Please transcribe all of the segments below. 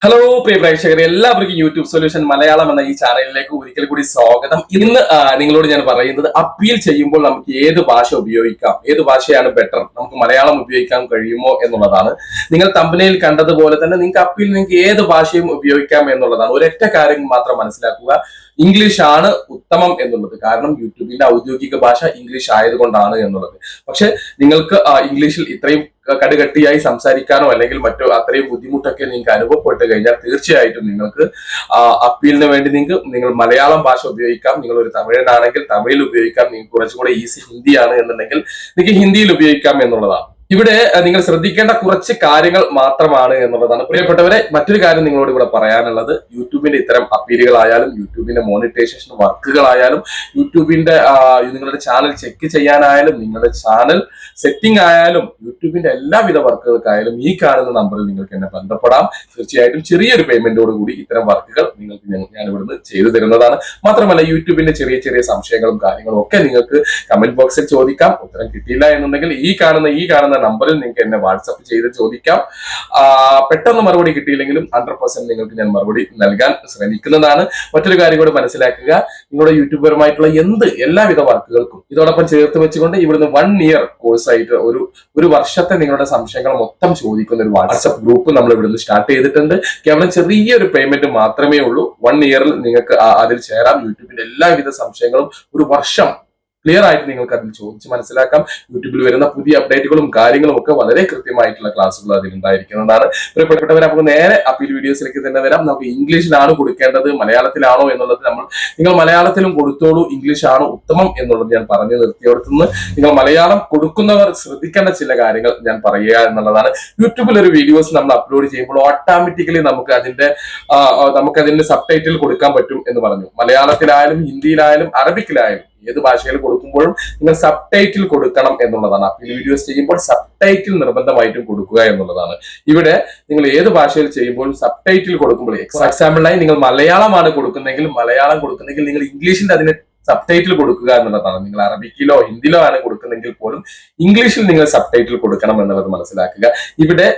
Hello പ്രിയ പ്രേക്ഷകരെ, എല്ലാവർക്കും YouTube solution Malayalam എന്ന ഈ ചാനലിലേക്ക് ഒരിക്കൽ കൂടി സ്വാഗതം. ഇന്ന് നിങ്ങളോട് ഞാൻ പറയുന്നത് അപ്പീൽ ചെയ്യുമ്പോൾ നമുക്ക് ഏത് ഭാഷ ഉപയോഗിക്കാം, ഏത് ഭാഷയാണ് ബെറ്റർ, നമുക്ക് മലയാളം ഉപയോഗിക്കാൻ കഴിയുമോ എന്നുള്ളതാണ്. നിങ്ങൾ തമ്പനയിൽ കണ്ടതുപോലെ തന്നെ നിങ്ങൾക്ക് ഏത് ഭാഷയും ഉപയോഗിക്കാം എന്നുള്ളതാണ്. ഒരൊറ്റ കാര്യം മാത്രം മനസ്സിലാക്കുക, ഇംഗ്ലീഷ് ആണ് ഉത്തമം എന്നുള്ളത്. കാരണം യൂട്യൂബിന്റെ ഔദ്യോഗിക ഭാഷ ഇംഗ്ലീഷ് ആയതുകൊണ്ടാണ് എന്നുള്ളത്. പക്ഷെ നിങ്ങൾക്ക് ഇംഗ്ലീഷിൽ ഇത്രയും കടുകട്ടിയായി സംസാരിക്കാനോ അല്ലെങ്കിൽ മറ്റോ അത്രയും ബുദ്ധിമുട്ടൊക്കെ നിങ്ങൾക്ക് അനുഭവപ്പെട്ട് കഴിഞ്ഞാൽ തീർച്ചയായിട്ടും നിങ്ങൾക്ക് അപ്പീലിന് വേണ്ടി നിങ്ങൾ മലയാളം ഭാഷ ഉപയോഗിക്കാം. നിങ്ങൾ ഒരു തമിഴനാണെങ്കിൽ തമിഴിൽ ഉപയോഗിക്കാം. നിങ്ങൾക്ക് കുറച്ചുകൂടെ ഈസി ഹിന്ദിയാണ് എന്നുണ്ടെങ്കിൽ നിങ്ങൾക്ക് ഹിന്ദിയിൽ ഉപയോഗിക്കാം എന്നുള്ളതാണ്. ഇവിടെ നിങ്ങൾ ശ്രദ്ധിക്കേണ്ട കുറച്ച് കാര്യങ്ങൾ മാത്രമാണ് എന്നുള്ളതാണ്. പ്രിയപ്പെട്ടവരെ, മറ്റൊരു കാര്യം നിങ്ങളോട് ഇവിടെ പറയാനുള്ളത്, യൂട്യൂബിന്റെ ഇത്തരം അപ്പീലുകളായാലും യൂട്യൂബിന്റെ മോണിറ്റൈസേഷൻ വർക്കുകളായാലും യൂട്യൂബിന്റെ നിങ്ങളുടെ ചാനൽ ചെക്ക് ചെയ്യാനായാലും നിങ്ങളുടെ ചാനൽ സെറ്റിംഗ് ആയാലും യൂട്യൂബിന്റെ എല്ലാവിധ വർക്കുകൾക്കായാലും ഈ കാണുന്ന നമ്പറിൽ നിങ്ങൾക്ക് എന്നെ ബന്ധപ്പെടാം. തീർച്ചയായിട്ടും ചെറിയൊരു പേയ്മെന്റോട് കൂടി ഇത്തരം വർക്കുകൾ നിങ്ങൾക്ക് ഞാൻ ഇവിടുന്ന് ചെയ്തു തരുന്നതാണ്. മാത്രമല്ല യൂട്യൂബിന്റെ ചെറിയ ചെറിയ സംശയങ്ങളും കാര്യങ്ങളും ഒക്കെ നിങ്ങൾക്ക് കമന്റ് ബോക്സിൽ ചോദിക്കാം. ഉത്തരം കിട്ടിയില്ല എന്നുണ്ടെങ്കിൽ ഈ കാണുന്ന നമ്പറിൽ നിങ്ങൾക്ക് എന്നെ വാട്സപ്പ് ചെയ്ത് ചോദിക്കാം. പെട്ടെന്ന് മറുപടി കിട്ടിയില്ലെങ്കിലും 100% നിങ്ങൾക്ക് ഞാൻ മറുപടി നൽകാൻ ശ്രമിക്കുന്നതാണ്. മറ്റൊരു കാര്യം കൂടി മനസ്സിലാക്കുക, നിങ്ങളുടെ യൂട്യൂബറുമായിട്ടുള്ള എല്ലാവിധ വർക്കുകൾക്കും ഇതോടൊപ്പം ചേർത്ത് വെച്ചുകൊണ്ട് ഇവിടുന്ന് 1 ഇയർ കോഴ്സായിട്ട് ഒരു വർഷത്തെ നിങ്ങളുടെ സംശയങ്ങൾ മൊത്തം ചോദിക്കുന്ന ഒരു വാട്സപ്പ് ഗ്രൂപ്പ് നമ്മൾ ഇവിടുന്ന് സ്റ്റാർട്ട് ചെയ്തിട്ടുണ്ട്. കേവലം ചെറിയൊരു പേയ്മെന്റ് മാത്രമേ ഉള്ളൂ. 1 ഇയറിൽ നിങ്ങൾക്ക് അതിൽ ചേരാം. യൂട്യൂബിന്റെ എല്ലാവിധ സംശയങ്ങളും ഒരു വർഷം ക്ലിയർ ആയിട്ട് നിങ്ങൾക്ക് അതിൽ ചോദിച്ച് മനസ്സിലാക്കാം. യൂട്യൂബിൽ വരുന്ന പുതിയ അപ്ഡേറ്റുകളും കാര്യങ്ങളും ഒക്കെ വളരെ കൃത്യമായിട്ടുള്ള ക്ലാസ്സുകൾ അതിൽ ഉണ്ടായിരിക്കുന്നതാണ്. പ്രിയപ്പെട്ടവരെ, നമുക്ക് നേരെ അപ്പീൽ വീഡിയോസിലേക്ക് തന്നെ വരാം. നമുക്ക് ഇംഗ്ലീഷിലാണ് കൊടുക്കേണ്ടത്, മലയാളത്തിലാണോ എന്നുള്ളത് നിങ്ങൾ മലയാളത്തിലും കൊടുത്തോളൂ. ഇംഗ്ലീഷ് ആണ് ഉത്തമം എന്നുള്ളത് ഞാൻ പറഞ്ഞു നിർത്തിയെടുത്തുനിന്ന് നിങ്ങൾ മലയാളം കൊടുക്കുന്നവർ ശ്രദ്ധിക്കേണ്ട ചില കാര്യങ്ങൾ ഞാൻ പറയുക എന്നുള്ളതാണ്. യൂട്യൂബിൽ ഒരു വീഡിയോസ് നമ്മൾ അപ്ലോഡ് ചെയ്യുമ്പോൾ ഓട്ടോമാറ്റിക്കലി നമുക്കതിന്റെ സബ് ടൈറ്റിൽ കൊടുക്കാൻ പറ്റും എന്ന് പറഞ്ഞു. മലയാളത്തിലായാലും ഹിന്ദിയിലായാലും അറബിക്കിലായാലും ഏത് ഭാഷയിൽ കൊടുക്കുമ്പോഴും നിങ്ങൾ സബ് ടൈറ്റിൽ കൊടുക്കണം എന്നുള്ളതാണ്. അപ്പീൽ വീഡിയോസ് ചെയ്യുമ്പോൾ സബ് ടൈറ്റിൽ നിർബന്ധമായിട്ടും കൊടുക്കുക എന്നുള്ളതാണ്. ഇവിടെ നിങ്ങൾ ഏത് ഭാഷയിൽ ചെയ്യുമ്പോഴും സബ് ടൈറ്റിൽ കൊടുക്കുമ്പോൾ, എക്സാമ്പിളിനായി നിങ്ങൾ മലയാളമാണ് കൊടുക്കുന്നെങ്കിൽ നിങ്ങൾ ഇംഗ്ലീഷിന്റെ അതിന് സബ് ടൈറ്റിൽ കൊടുക്കുക എന്നുള്ളതാണ്. നിങ്ങൾ അറബിക്കിലോ ഹിന്ദിയിലോ ആണ് കൊടുക്കുന്നെങ്കിൽ പോലും ഇംഗ്ലീഷിൽ നിങ്ങൾ സബ് ടൈറ്റിൽ കൊടുക്കണം എന്നുള്ളത് മനസ്സിലാക്കുക. ഇവിടെ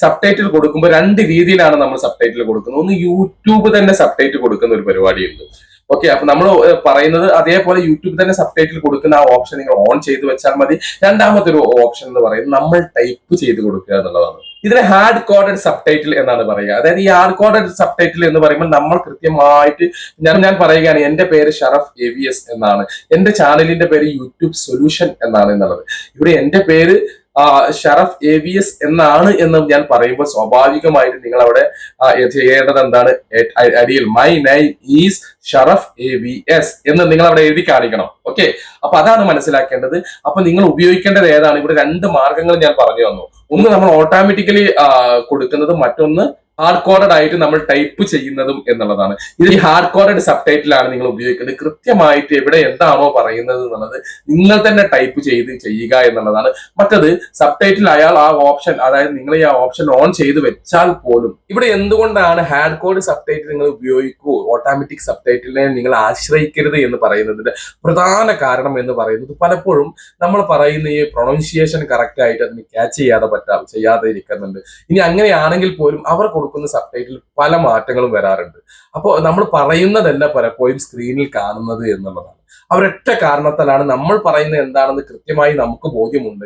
സബ് ടൈറ്റിൽ കൊടുക്കുമ്പോൾ 2 രീതിയിലാണ് നമ്മൾ സബ് ടൈറ്റിൽ കൊടുക്കുന്നത്. ഒന്ന്, യൂട്യൂബ് തന്നെ സബ് ടൈറ്റിൽ കൊടുക്കുന്ന ഒരു പരിപാടിയുണ്ട്. ഓക്കെ, അപ്പൊ നമ്മൾ പറയുന്നത് അതേപോലെ യൂട്യൂബ് തന്നെ സബ് ടൈറ്റിൽ കൊടുക്കുന്ന ആ ഓപ്ഷൻ നിങ്ങൾ ഓൺ ചെയ്ത് വെച്ചാൽ മതി. രണ്ടാമത്തെ ഒരു ഓപ്ഷൻ എന്ന് പറയുന്നത് നമ്മൾ ടൈപ്പ് ചെയ്ത് കൊടുക്കുക എന്നുള്ളതാണ്. ഇതിനെ ഹാർഡ് കോഡഡ് സബ് ടൈറ്റിൽ എന്നാണ് പറയുക. അതായത് ഈ ഹാർഡ് കോഡഡ് സബ് ടൈറ്റിൽ എന്ന് പറയുമ്പോൾ നമ്മൾ കൃത്യമായിട്ട് ഞാൻ പറയുകയാണ്, എന്റെ പേര് ഷറഫ് AVS എന്നാണ്, എന്റെ ചാനലിന്റെ പേര് യൂട്യൂബ് സൊല്യൂഷൻ എന്നാണ് എന്നുള്ളത്. ഇവിടെ എന്റെ പേര് ഷറഫ് AVS എന്നാണ് എന്ന് ഞാൻ പറയുമ്പോൾ സ്വാഭാവികമായിട്ട് നിങ്ങൾ അവിടെ ചെയ്യേണ്ടത് എന്താണ്, അടിയിൽ my name is Sharaf AVS എന്ന് നിങ്ങൾ അവിടെ എഴുതി കാണിക്കണം. ഓക്കെ, അപ്പൊ അതാണ് മനസ്സിലാക്കേണ്ടത്. അപ്പൊ നിങ്ങൾ ഉപയോഗിക്കേണ്ടത് ഏതാണ്? ഇവിടെ 2 മാർഗങ്ങൾ ഞാൻ പറഞ്ഞു തന്നു. ഒന്ന് നമ്മൾ ഓട്ടോമാറ്റിക്കലി കൊടുക്കുന്നതും, മറ്റൊന്ന് ഹാർഡ് കോഡഡ് ആയിട്ട് നമ്മൾ ടൈപ്പ് ചെയ്യുന്നതും എന്നുള്ളതാണ്. ഇത് ഈ ഹാർഡ് കോഡഡ് സബ് ടൈറ്റിലാണ് നിങ്ങൾ ഉപയോഗിക്കുന്നത്. കൃത്യമായിട്ട് എവിടെ എന്താണോ പറയുന്നത് എന്നുള്ളത് നിങ്ങൾ തന്നെ ടൈപ്പ് ചെയ്ത് ചെയ്യുക എന്നുള്ളതാണ്. മറ്റത് സബ് ടൈറ്റിൽ അയാൾ ആ ഓപ്ഷൻ, അതായത് നിങ്ങൾ ഈ ആ ഓപ്ഷൻ ഓൺ ചെയ്ത് വെച്ചാൽ പോലും ഇവിടെ എന്തുകൊണ്ടാണ് ഹാർഡ് കോഡ് സബ് ടൈറ്റിൽ നിങ്ങൾ ഉപയോഗിക്കൂ, ഓട്ടോമാറ്റിക് സബ് ടൈറ്റിലിനെ നിങ്ങൾ ആശ്രയിക്കരുത് എന്ന് പറയുന്നതിന്റെ പ്രധാന കാരണം എന്ന് പറയുന്നത്, പലപ്പോഴും നമ്മൾ പറയുന്ന ഈ പ്രൊണൗൺസിയേഷൻ കറക്റ്റ് ആയിട്ട് അതിന് ക്യാച്ച് ചെയ്യാതെ ഇരിക്കുന്നുണ്ട്. ഇനി അങ്ങനെയാണെങ്കിൽ പോലും അവർ കൊടുക്കുന്ന സബ് ടൈറ്റിൽ പല മാറ്റങ്ങളും വരാറുണ്ട്. അപ്പോൾ നമ്മൾ പറയുന്നതല്ല പലപ്പോഴും സ്ക്രീനിൽ കാണുന്നത് എന്നുള്ളതാണ്. അവരൊറ്റ കാരണത്താലാണ് നമ്മൾ പറയുന്നത് എന്താണെന്ന് കൃത്യമായി നമുക്ക് ബോധ്യമുണ്ട്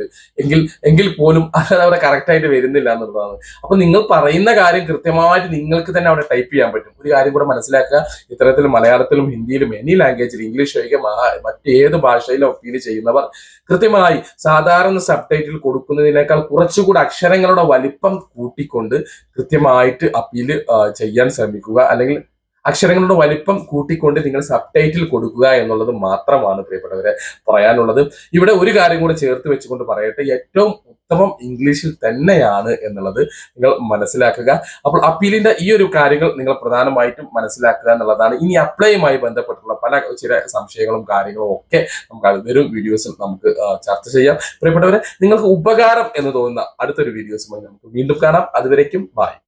എങ്കിൽ പോലും അത് അവിടെ കറക്റ്റ് ആയിട്ട് വരുന്നില്ല എന്നുള്ളതാണ്. അപ്പൊ നിങ്ങൾ പറയുന്ന കാര്യം കൃത്യമായിട്ട് നിങ്ങൾക്ക് തന്നെ അവിടെ ടൈപ്പ് ചെയ്യാൻ പറ്റും. ഒരു കാര്യം കൂടെ മനസ്സിലാക്കുക, ഇത്തരത്തിൽ മലയാളത്തിലും ഹിന്ദിയിലും എനി ലാംഗ്വേജിൽ, ഇംഗ്ലീഷ് ഒഴികെ മറ്റേത് ഭാഷയിലും അപ്പീൽ ചെയ്യുന്നവർ കൃത്യമായി സാധാരണ സബ് ടൈറ്റിൽ കൊടുക്കുന്നതിനേക്കാൾ കുറച്ചുകൂടി അക്ഷരങ്ങളുടെ വലിപ്പം കൂട്ടിക്കൊണ്ട് കൃത്യമായിട്ട് അപ്പീൽ ചെയ്യാൻ ശ്രമിക്കുക. അല്ലെങ്കിൽ അക്ഷരങ്ങളുടെ വലിപ്പം കൂട്ടിക്കൊണ്ട് നിങ്ങൾ സബ് ടൈറ്റിൽ കൊടുക്കുക എന്നുള്ളത് മാത്രമാണ് പ്രിയപ്പെട്ടവരെ പറയാനുള്ളത്. ഇവിടെ ഒരു കാര്യം കൂടെ ചേർത്ത് വെച്ചുകൊണ്ട് പറയട്ടെ, ഏറ്റവും ഉത്തമം ഇംഗ്ലീഷിൽ തന്നെയാണ് എന്നുള്ളത് നിങ്ങൾ മനസ്സിലാക്കുക. അപ്പോൾ അപ്പീലിന്റെ ഈ ഒരു കാര്യങ്ങൾ നിങ്ങൾ പ്രധാനമായിട്ടും മനസ്സിലാക്കുക എന്നുള്ളതാണ്. ഇനി അപ്ലൈയുമായി ബന്ധപ്പെട്ടുള്ള ചില സംശയങ്ങളും കാര്യങ്ങളും ഒക്കെ നമുക്ക് വരും വീഡിയോസിൽ നമുക്ക് ചർച്ച ചെയ്യാം. പ്രിയപ്പെട്ടവരെ, നിങ്ങൾക്ക് ഉപകാരം എന്ന് തോന്നുന്ന അടുത്തൊരു വീഡിയോസുമായി നമുക്ക് വീണ്ടും കാണാം. അതുവരേക്കും ബൈ.